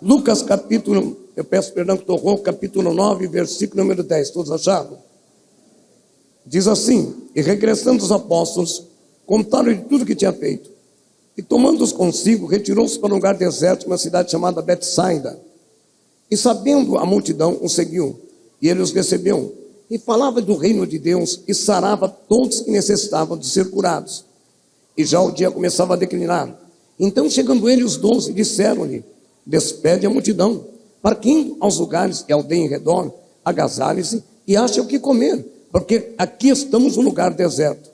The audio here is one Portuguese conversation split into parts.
Lucas capítulo, eu peço perdão que estou capítulo 9, versículo número 10, todos acharam? Diz assim: e regressando os apóstolos, contaram-lhe tudo o que tinha feito. E tomando-os consigo, retirou-se para um lugar deserto, uma cidade chamada Betsaida. E sabendo a multidão, o seguiu, e ele os recebeu. E falava do reino de Deus, e sarava todos que necessitavam de ser curados. E já o dia começava a declinar. Então, chegando ele, os 12, disseram-lhe: despede a multidão, para que indo aos lugares e aldeia em redor, agasalhe-se e ache o que comer, porque aqui estamos num lugar deserto.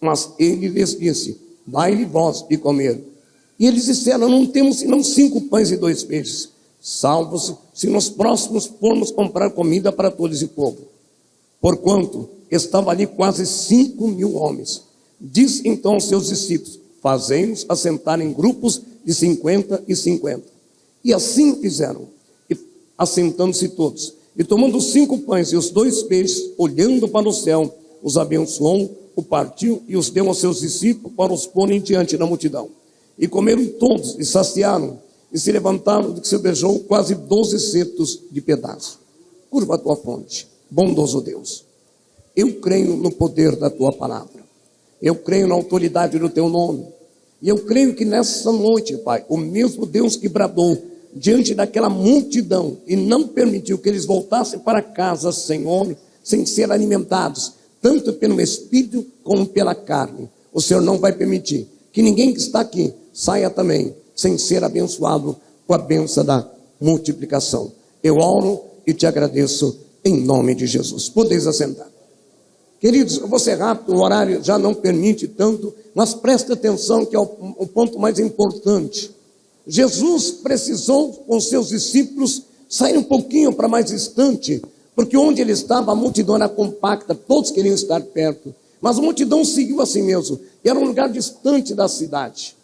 Mas ele lhes disse: dai-lhe vós de comer. E eles disseram: não temos senão 5 pães e 2 peixes, salvo-se se nos próximos formos comprar comida para todo esse povo. Porquanto estava ali quase 5.000 homens. Diz então aos seus discípulos: fazei-os assentar em grupos de 50 e 50. E assim fizeram, e assentando-se todos, e tomando os 5 pães e os 2 peixes, olhando para o céu, os abençoou, o partiu e os deu aos seus discípulos para os porem diante da multidão. E comeram todos, e saciaram, e se levantaram, do que se beijou quase 12 cetos de pedaço. Curva a tua fronte, bondoso Deus. Eu creio no poder da tua palavra. Eu creio na autoridade do teu nome. E eu creio que nessa noite, Pai, o mesmo Deus que bradou diante daquela multidão e não permitiu que eles voltassem para casa, Senhor, sem ser alimentados, tanto pelo Espírito como pela carne. O Senhor não vai permitir que ninguém que está aqui saia também sem ser abençoado com a bênção da multiplicação. Eu oro e te agradeço em nome de Jesus. Podeis assentar. Queridos, eu vou ser rápido, o horário já não permite tanto, mas preste atenção que é o ponto mais importante. Jesus precisou, com seus discípulos, sair um pouquinho para mais distante, porque onde ele estava, a multidão era compacta, todos queriam estar perto, mas a multidão seguiu assim mesmo, e era um lugar distante da cidade,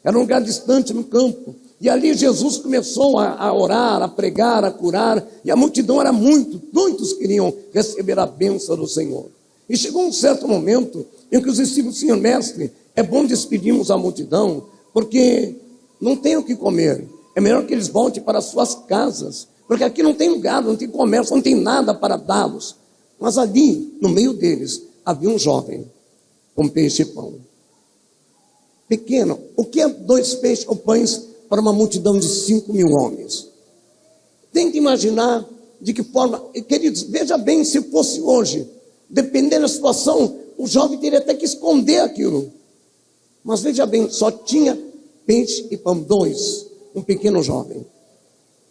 era um lugar distante no campo, e ali Jesus começou a orar, a pregar, a curar, e a multidão era muitos queriam receber a bênção do Senhor. E chegou um certo momento em que os discípulos: Senhor mestre, é bom despedirmos a multidão, porque não tem o que comer, é melhor que eles voltem para as suas casas, porque aqui não tem lugar, não tem comércio, não tem nada para dá-los. Mas ali, no meio deles, havia um jovem com peixe e pão. Pequeno, o que é 2 peixes ou pães para uma multidão de 5.000 homens? Tente imaginar de que forma, queridos, veja bem, se fosse hoje, dependendo da situação, o jovem teria até que esconder aquilo. Mas veja bem, só tinha peixe e pão, 2, um pequeno jovem.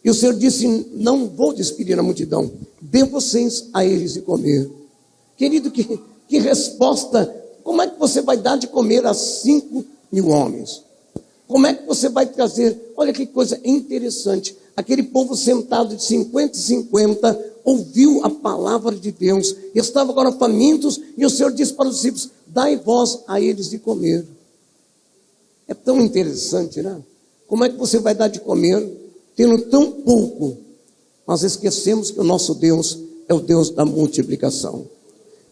E o Senhor disse: não vou despedir a multidão, dê vocês a eles de comer. Querido, que resposta! Como é que você vai dar de comer a 5.000 homens? Como é que você vai trazer? Olha que coisa interessante. Aquele povo sentado de 50 e 50 ouviu a palavra de Deus, estavam agora famintos, e o Senhor disse para os discípulos: dai vós a eles de comer. É tão interessante, né? Como é que você vai dar de comer tendo tão pouco? Mas esquecemos que o nosso Deus é o Deus da multiplicação,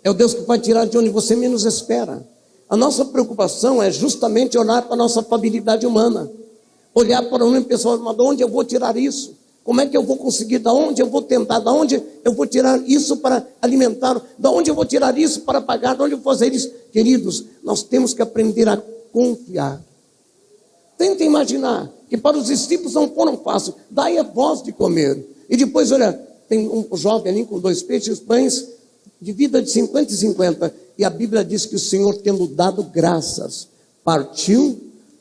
é o Deus que vai tirar de onde você menos espera. A nossa preocupação é justamente olhar para a nossa fabilidade humana, olhar para o pessoal: mas de onde eu vou tirar isso? Como é que eu vou conseguir? Da onde eu vou tentar? Da onde eu vou tirar isso para alimentar? Da onde eu vou tirar isso para pagar? Da onde eu vou fazer isso? Queridos, nós temos que aprender a confiar. Tenta imaginar que para os discípulos não foram fácil. Dai a voz de comer. E depois, olha, tem um jovem ali com 2 peixes e pães, de vida de 50 e 50. E a Bíblia diz que o Senhor, tendo dado graças, partiu.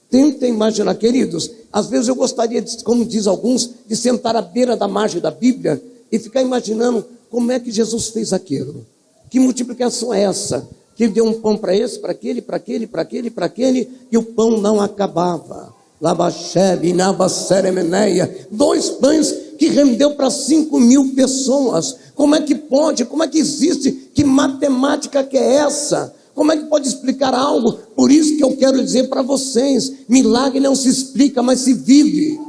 Tenta imaginar, queridos, às vezes eu gostaria, como diz alguns, de sentar à beira da margem da Bíblia e ficar imaginando como é que Jesus fez aquilo. Que multiplicação é essa? Que ele deu um pão para esse, para aquele, para aquele, para aquele, para aquele, e o pão não acabava. Labachebe, Nabaceremeneia, 2 pães que rendeu para 5.000 pessoas. Como é que pode? Como é que existe? Que matemática que é essa? Como é que pode explicar algo? Por isso que eu quero dizer para vocês: milagre não se explica, mas se vive.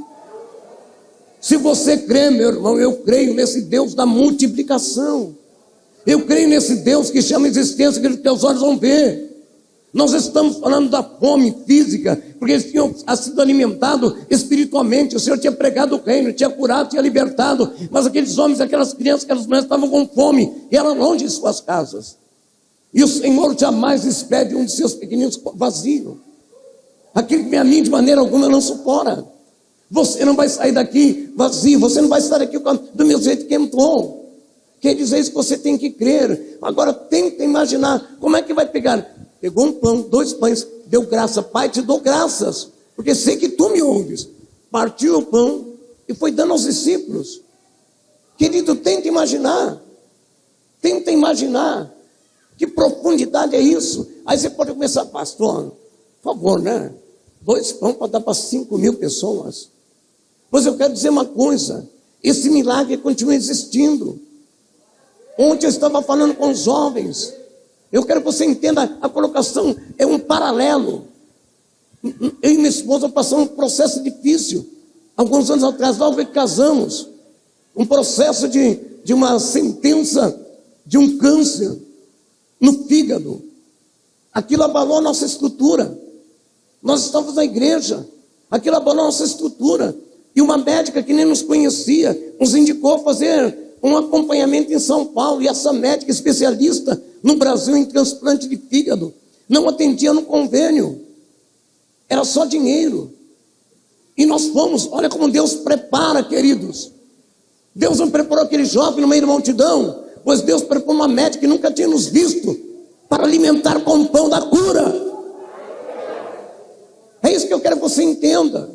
Se você crê, meu irmão, eu creio nesse Deus da multiplicação. Eu creio nesse Deus que chama a existência que os teus olhos vão ver. Nós estamos falando da fome física, porque eles tinham sido alimentados espiritualmente. O Senhor tinha pregado o reino, tinha curado, tinha libertado. Mas aqueles homens, aquelas crianças, aquelas mulheres estavam com fome e eram longe de suas casas. E o Senhor jamais despede um de seus pequeninos vazio. Aquele que vem a mim de maneira alguma não suporta. Você não vai sair daqui vazio, você não vai sair daqui do meu jeito que entrou. Quer dizer isso que você tem que crer. Agora tenta imaginar como é que vai pegar. Pegou um pão, 2 pães, deu graça. Pai, te dou graças, porque sei que tu me ouves. Partiu o pão e foi dando aos discípulos. Querido, tenta imaginar. Tenta imaginar. Que profundidade é isso? Aí você pode começar, pastor, por favor, né? 2 pães para dar para 5.000 pessoas. Pois eu quero dizer uma coisa. Esse milagre continua existindo. Ontem eu estava falando com os jovens. Eu quero que você entenda, a colocação é um paralelo. Eu e minha esposa passamos um processo difícil. Alguns anos atrás, logo que casamos, um processo de uma sentença de um câncer no fígado. Aquilo abalou a nossa estrutura. Nós estávamos na igreja, aquilo abalou a nossa estrutura. E uma médica que nem nos conhecia, nos indicou fazer um acompanhamento em São Paulo. E essa médica especialista no Brasil em transplante de fígado não atendia no convênio. Era só dinheiro. E nós fomos, olha como Deus prepara, queridos. Deus não preparou aquele jovem no meio da multidão, pois Deus preparou uma médica que nunca tinha nos visto, para alimentar com o pão da cura. É isso que eu quero que você entenda.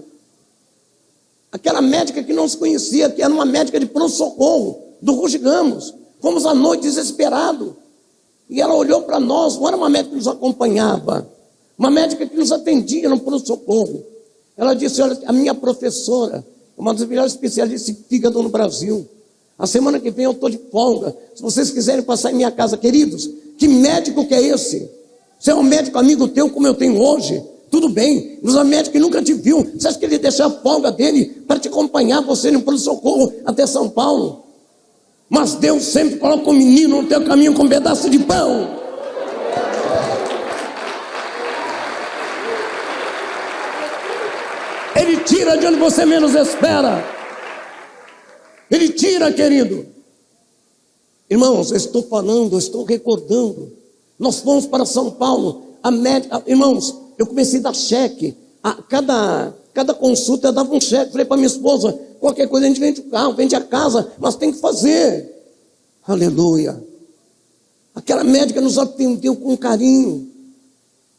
Aquela médica que não se conhecia, que era uma médica de pronto-socorro, do Ruge Ramos. Fomos à noite desesperados. E ela olhou para nós, não era uma médica que nos acompanhava, uma médica que nos atendia no pronto-socorro. Ela disse, olha, a minha professora, uma das melhores especialistas em fígado no Brasil, a semana que vem eu estou de folga, se vocês quiserem passar em minha casa, queridos, que médico que é esse? Você é um médico amigo teu como eu tenho hoje? Tudo bem, mas é um médico que nunca te viu, você acha que ele ia deixar a folga dele para te acompanhar você no pronto-socorro até São Paulo? Mas Deus sempre coloca um menino no teu caminho com um pedaço de pão. Ele tira de onde você menos espera. Ele tira, querido. Irmãos, eu estou falando, eu estou recordando. Nós fomos para São Paulo. Irmãos, eu comecei a dar cheque. A cada consulta eu dava um cheque. Falei para minha esposa, qualquer coisa a gente vende o carro, vende a casa, mas tem que fazer. Aleluia. Aquela médica nos atendeu com carinho.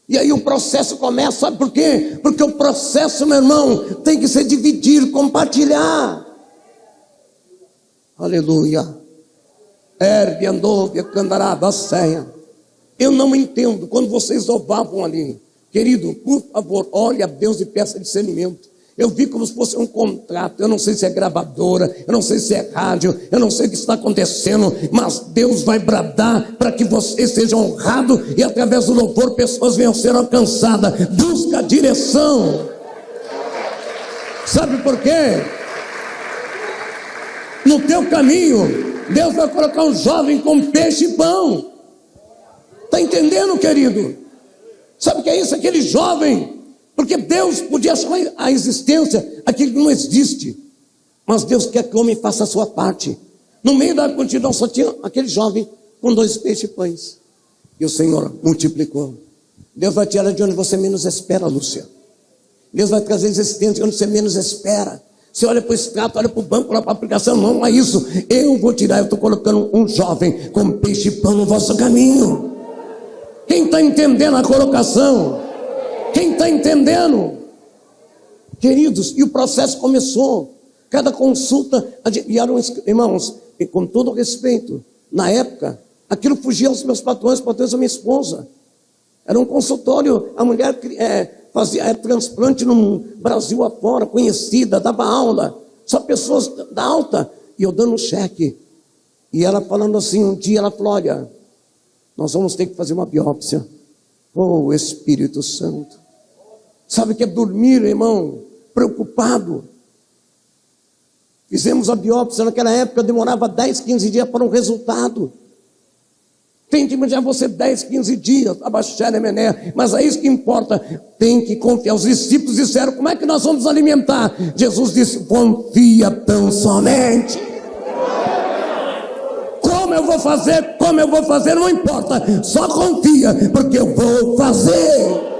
E aí o processo começa, sabe por quê? Porque o processo, meu irmão, tem que ser dividido, compartilhar. Aleluia. Ergue, andou, candará, da ceia. Eu não entendo quando vocês louvavam ali. Querido, por favor, olhe a Deus e peça discernimento. Eu vi como se fosse um contrato. Eu não sei se é gravadora, eu não sei se é rádio, eu não sei o que está acontecendo, mas Deus vai bradar para que você seja honrado e através do louvor pessoas venham ser alcançadas. Busca a direção. Sabe por quê? No teu caminho, Deus vai colocar um jovem com peixe e pão. Está entendendo, querido? Sabe o que é isso? Aquele jovem. Porque Deus podia chamar a existência aquilo que não existe. Mas Deus quer que o homem faça a sua parte. No meio da multidão só tinha aquele jovem com 2 peixes e pães. E o Senhor multiplicou. Deus vai tirar de onde você menos espera, Lúcia. Deus vai trazer existência de onde você menos espera. Você olha para o extrato, olha para o banco, olha para a aplicação. Não é isso. Eu vou tirar, eu estou colocando um jovem com peixe e pão no vosso caminho. Quem está entendendo a colocação? Quem está entendendo? Queridos, e o processo começou. Cada consulta, irmãos, e com todo respeito, na época, aquilo fugia aos meus patrões da minha esposa. Era um consultório, a mulher fazia transplante no Brasil afora, conhecida, dava aula, só pessoas da alta, e eu dando um cheque. E ela falando assim, um dia ela falou, olha, nós vamos ter que fazer uma biópsia. Oh, Espírito Santo. Sabe o que é dormir, irmão? Preocupado. Fizemos a biópsia, naquela época demorava 10, 15 dias para um resultado. tem que mandar você 10, 15 dias, abaixar Mené, mas é isso que importa, tem que confiar. Os discípulos disseram, como é que nós vamos alimentar? Jesus disse, confia tão somente. Como eu vou fazer, não importa, só confia, porque eu vou fazer.